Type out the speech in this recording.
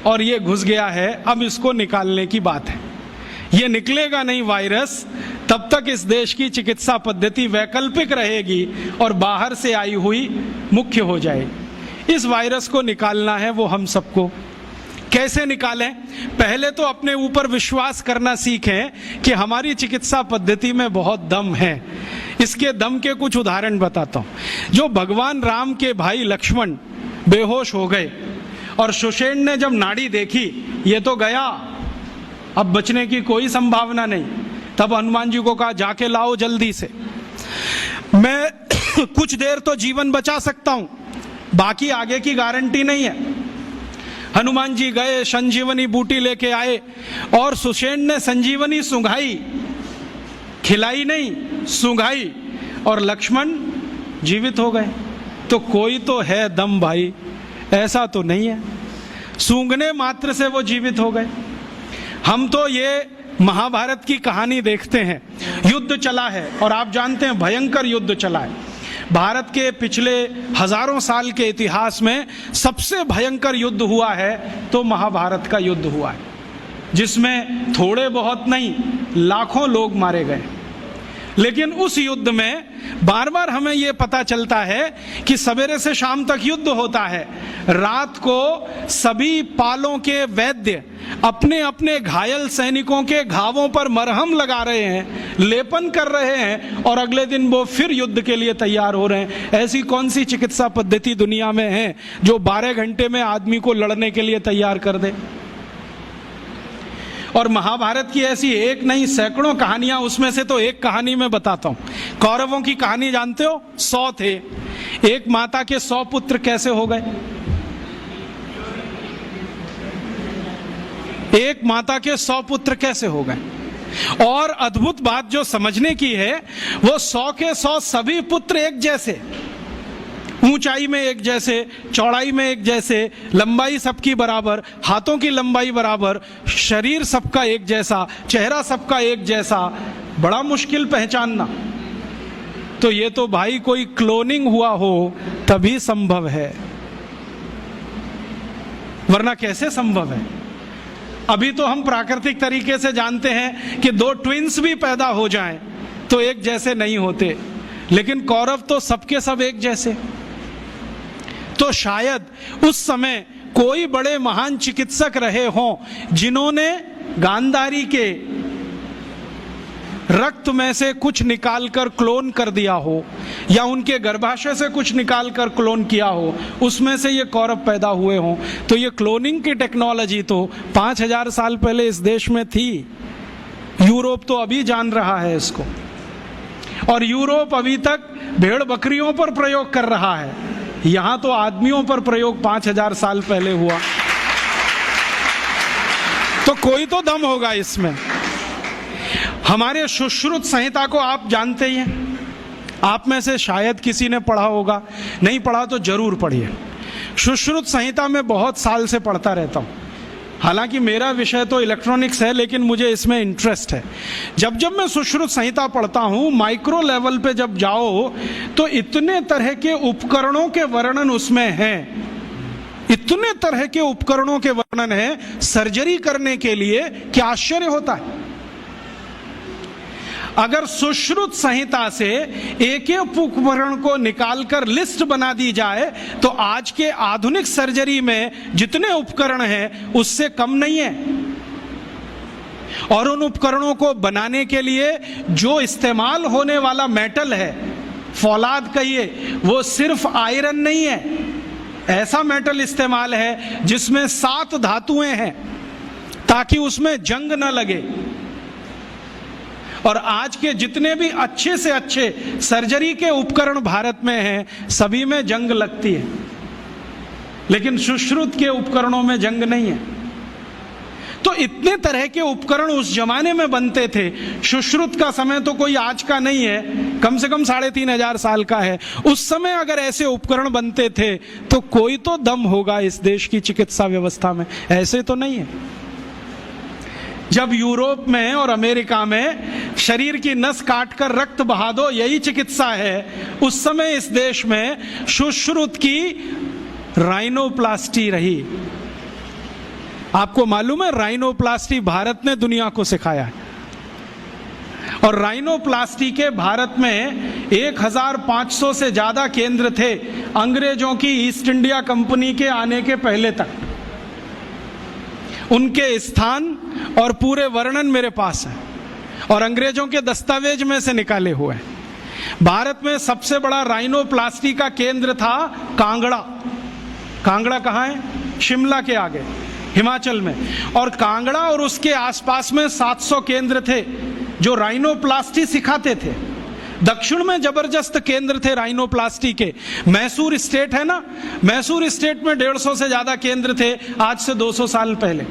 और ये घुस गया है, अब इसको निकालने की बात है। ये निकलेगा नहीं वायरस तब तक इस देश की चिकित्सा पद्धति वैकल्पिक रहेगी और बाहर से आई हुई मुख्य हो जाएगी। इस वायरस को निकालना है वो हम सबको। कैसे निकालें? पहले तो अपने ऊपर विश्वास करना सीखें कि हमारी चिकित्सा पद्धति में बहुत दम है। इसके दम के कुछ उदाहरण बताता हूं। जो भगवान राम के भाई लक्ष्मण बेहोश हो गए और सुषेण ने जब नाड़ी देखी ये तो गया, अब बचने की कोई संभावना नहीं, तब हनुमान जी को कहा जाके लाओ जल्दी से, मैं कुछ देर तो जीवन बचा सकता हूं, बाकी आगे की गारंटी नहीं है। हनुमान जी गए, संजीवनी बूटी लेके आए और सुषेण ने संजीवनी सूंघाई, खिलाई नहीं, सूंघाई, और लक्ष्मण जीवित हो गए। तो कोई तो है दम भाई, ऐसा तो नहीं है सूंघने मात्र से वो जीवित हो गए। हम तो ये महाभारत की कहानी देखते हैं, युद्ध चला है और आप जानते हैं भयंकर युद्ध चला है। भारत के पिछले हजारों साल के इतिहास में सबसे भयंकर युद्ध हुआ है तो महाभारत का युद्ध हुआ है, जिसमें थोड़े बहुत नहीं लाखों लोग मारे गए। लेकिन उस युद्ध में बार बार हमें यह पता चलता है कि सवेरे से शाम तक युद्ध होता है, रात को सभी पालों के वैद्य अपने अपने घायल सैनिकों के घावों पर मरहम लगा रहे हैं, लेपन कर रहे हैं, और अगले दिन वो फिर युद्ध के लिए तैयार हो रहे हैं। ऐसी कौन सी चिकित्सा पद्धति दुनिया में है जो 12 घंटे में आदमी को लड़ने के लिए तैयार कर दे? और महाभारत की ऐसी एक नहीं सैकड़ों कहानियां, उसमें से तो एक कहानी मैं बताता हूं। कौरवों की कहानी जानते हो? 100 थे, एक माता के 100 पुत्र कैसे हो गए? एक माता के 100 पुत्र कैसे हो गए? और अद्भुत बात जो समझने की है, वो 100 के 100 सभी पुत्र एक जैसे, ऊंचाई में एक जैसे, चौड़ाई में एक जैसे, लंबाई सबकी बराबर, हाथों की लंबाई बराबर, शरीर सबका एक जैसा, चेहरा सबका एक जैसा। बड़ा मुश्किल पहचानना। तो ये तो भाई कोई क्लोनिंग हुआ हो तभी संभव है, वरना कैसे संभव है? अभी तो हम प्राकृतिक तरीके से जानते हैं कि 2 ट्विंस भी पैदा हो जाएं तो एक जैसे नहीं होते, लेकिन कौरव तो सबके सब एक जैसे। तो शायद उस समय कोई बड़े महान चिकित्सक रहे हों जिन्होंने गांधारी के रक्त में से कुछ निकालकर क्लोन कर दिया हो, या उनके गर्भाशय से कुछ निकालकर क्लोन किया हो, उसमें से ये कौरव पैदा हुए हों। तो ये क्लोनिंग की टेक्नोलॉजी तो 5000 साल पहले इस देश में थी। यूरोप तो अभी जान रहा है इसको, और यूरोप अभी तक भेड़ बकरियों पर प्रयोग कर रहा है, यहां तो आदमियों पर प्रयोग 5000 साल पहले हुआ। तो कोई तो दम होगा इसमें। हमारे सुश्रुत संहिता को आप जानते ही हैं, आप में से शायद किसी ने पढ़ा होगा, नहीं पढ़ा तो जरूर पढ़िए। सुश्रुत संहिता में बहुत साल से पढ़ता रहता हूं। हालांकि मेरा विषय तो इलेक्ट्रॉनिक्स है, लेकिन मुझे इसमें इंटरेस्ट है। जब जब मैं सुश्रुत संहिता पढ़ता हूं, माइक्रो लेवल पे जब जाओ तो इतने तरह के उपकरणों के वर्णन उसमें हैं, इतने तरह के उपकरणों के वर्णन है सर्जरी करने के लिए कि आश्चर्य होता है। अगर सुश्रुत संहिता से एक एक उपकरण को निकालकर लिस्ट बना दी जाए तो आज के आधुनिक सर्जरी में जितने उपकरण हैं उससे कम नहीं है। और उन उपकरणों को बनाने के लिए जो इस्तेमाल होने वाला मेटल है, फौलाद कहिए, वो सिर्फ आयरन नहीं है, ऐसा मेटल इस्तेमाल है जिसमें 7 धातुएं हैं ताकि उसमें जंग न लगे। और आज के जितने भी अच्छे से अच्छे सर्जरी के उपकरण भारत में हैं, सभी में जंग लगती है, लेकिन सुश्रुत के उपकरणों में जंग नहीं है। तो इतने तरह के उपकरण उस जमाने में बनते थे। सुश्रुत का समय तो कोई आज का नहीं है, कम से कम 3500 साल का है। उस समय अगर ऐसे उपकरण बनते थे तो कोई तो दम होगा इस देश की चिकित्सा व्यवस्था में, ऐसे तो नहीं है। जब यूरोप में और अमेरिका में शरीर की नस काटकर रक्त बहा दो, यही चिकित्सा है, उस समय इस देश में सुश्रुत की राइनोप्लास्टी रही। आपको मालूम है राइनोप्लास्टी भारत ने दुनिया को सिखाया है। और राइनोप्लास्टी के भारत में 1500 से ज्यादा केंद्र थे अंग्रेजों की ईस्ट इंडिया कंपनी के आने के पहले तक। उनके स्थान और पूरे वर्णन मेरे पास है और अंग्रेजों के दस्तावेज में से निकाले हुए हैं। भारत में सबसे बड़ा राइनोप्लास्टी का केंद्र था कांगड़ा। कांगड़ा कहाँ है? शिमला के आगे, हिमाचल में। और कांगड़ा और उसके आसपास में 700 केंद्र थे जो राइनोप्लास्टी सिखाते थे। दक्षिण में जबरदस्त केंद्र थे राइनोप्लास्टी के। मैसूर स्टेट है ना, मैसूर स्टेट में 150 से ज्यादा केंद्र थे आज से 200 साल पहले।